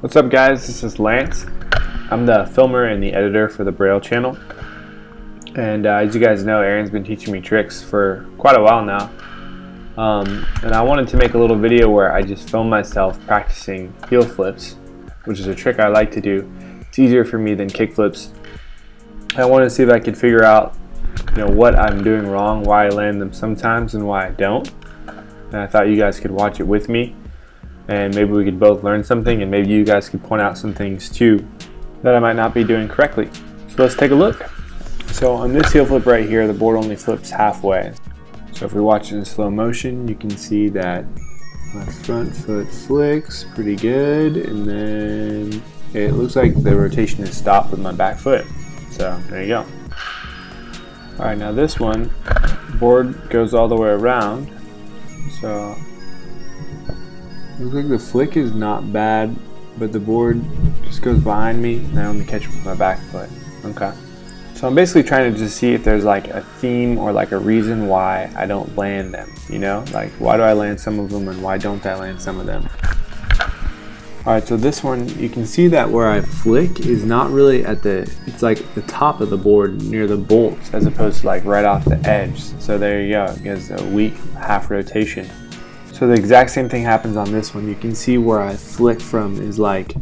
What's up guys, this is Lance. I'm the filmer and the editor for the Braille channel. And as you guys know, Aaron's been teaching me tricks for quite a while now. And I wanted to make a little video where I just film myself practicing heel flips, which is a trick I like to do. It's easier for me than kick flips. I wanted to see if I could figure out what I'm doing wrong, why I land them sometimes and why I don't. And I thought you guys could watch it with me. And maybe we could both learn something, and maybe you guys could point out some things too that I might not be doing correctly. So let's take a look. So on this heel flip right here, the board only flips halfway. So if we watch it in slow motion, you can see that my front foot flicks pretty good, and then it looks like the rotation is stopped with my back foot. So there you go. Alright, now this one, the board goes all the way around. So looks like the flick is not bad, but the board just goes behind me and I only catch it with my back foot. Okay. So I'm basically trying to just see if there's like a theme or like a reason why I don't land them, Like why do I land some of them and why don't I land some of them? Alright, so this one, you can see that where I flick is not really at it's like the top of the board near the bolts as opposed to like right off the edge. So there you go, it gives a weak half rotation. So the exact same thing happens on this one. You can see where I flick from is like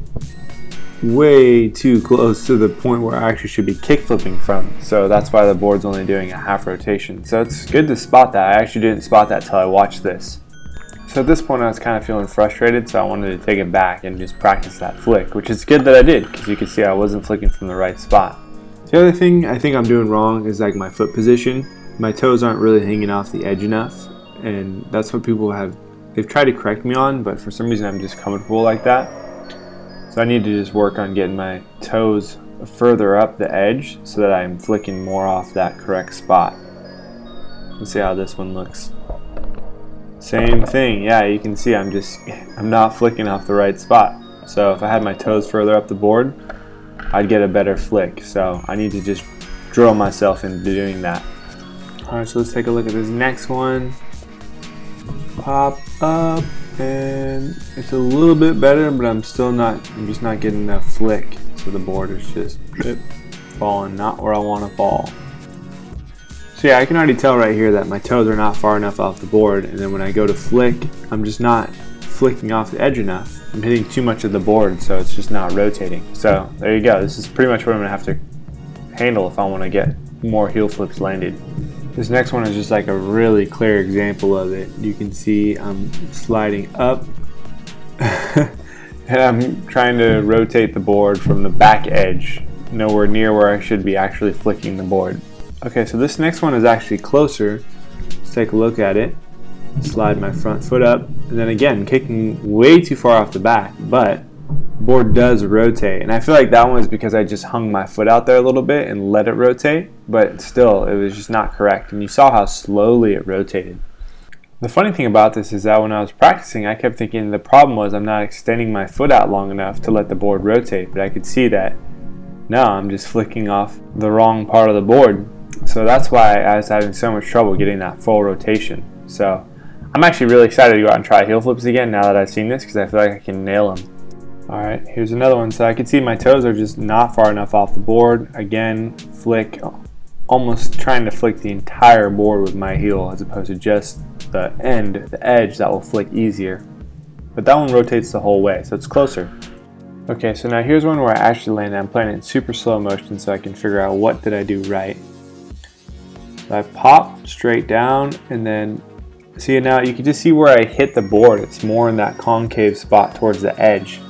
way too close to the point where I actually should be kick flipping from. So that's why the board's only doing a half rotation. So it's good to spot that. I actually didn't spot that till I watched this. So at this point I was kind of feeling frustrated, so I wanted to take it back and just practice that flick, which is good that I did because you can see I wasn't flicking from the right spot. The other thing I think I'm doing wrong is like my foot position. My toes aren't really hanging off the edge enough, and that's what people they've tried to correct me on, but for some reason I'm just comfortable like that. So I need to just work on getting my toes further up the edge so that I'm flicking more off that correct spot. Let's see how this one looks. Same thing, yeah, you can see I'm not flicking off the right spot. So if I had my toes further up the board, I'd get a better flick. So I need to just drill myself into doing that. Alright, so let's take a look at this next one. Pop up, and it's a little bit better, but I'm just not getting enough flick. So the board is just falling not where I want to fall. So yeah, I can already tell right here that my toes are not far enough off the board, and then when I go to flick, I'm just not flicking off the edge enough. I'm hitting too much of the board, so it's just not rotating. So there you go. This is pretty much what I'm gonna have to handle if I want to get more heel flips landed. This next one is just like a really clear example of it. You can see I'm sliding up and I'm trying to rotate the board from the back edge, nowhere near where I should be actually flicking the board. Okay, so this next one is actually closer. Let's take a look at it. Slide my front foot up, and then again, kicking way too far off the back, but the board does rotate. And I feel like that one is because I just hung my foot out there a little bit and let it rotate, but still, it was just not correct. And you saw how slowly it rotated. The funny thing about this is that when I was practicing, I kept thinking the problem was I'm not extending my foot out long enough to let the board rotate, but I could see that no, I'm just flicking off the wrong part of the board. So that's why I was having so much trouble getting that full rotation. So I'm actually really excited to go out and try heel flips again now that I've seen this because I feel like I can nail them. Alright, here's another one. So I can see my toes are just not far enough off the board. Again, flick, almost trying to flick the entire board with my heel as opposed to just the edge that will flick easier. But that one rotates the whole way, so it's closer. Okay, so now here's one where I actually landed. I'm playing it in super slow motion so I can figure out what did I do right. So I pop straight down, and then see now you can just see where I hit the board. It's more in that concave spot towards the edge.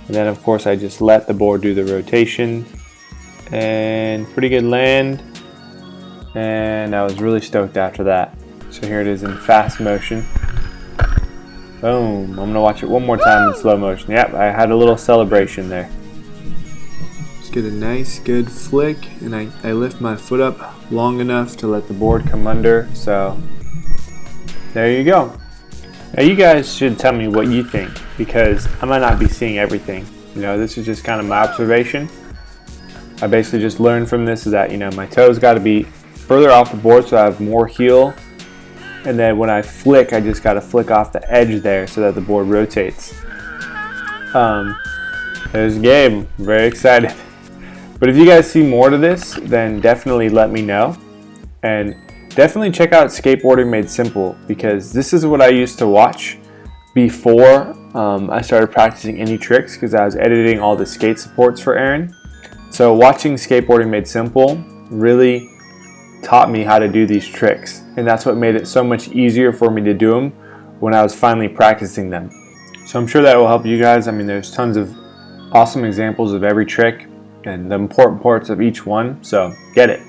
And then of course I just let the board do the rotation, and pretty good land, and I was really stoked after that. So here it is in fast motion. Boom. I'm gonna watch it one more time in slow motion. Yep, I had a little celebration there. Just get a nice good flick, and I lift my foot up long enough to let the board come under. So there you go. Now you guys should tell me what you think, because I might not be seeing everything. This is just kind of my observation. I basically just learned from this is that my toes got to be further off the board so I have more heel, and then when I flick, I just got to flick off the edge there so that the board rotates. There's Gabe. Very excited. But if you guys see more to this, then definitely let me know. And definitely check out Skateboarding Made Simple, because this is what I used to watch before I started practicing any tricks, because I was editing all the skate supports for Aaron. So watching Skateboarding Made Simple really taught me how to do these tricks, and that's what made it so much easier for me to do them when I was finally practicing them. So I'm sure that will help you guys. I mean, there's tons of awesome examples of every trick and the important parts of each one, so get it.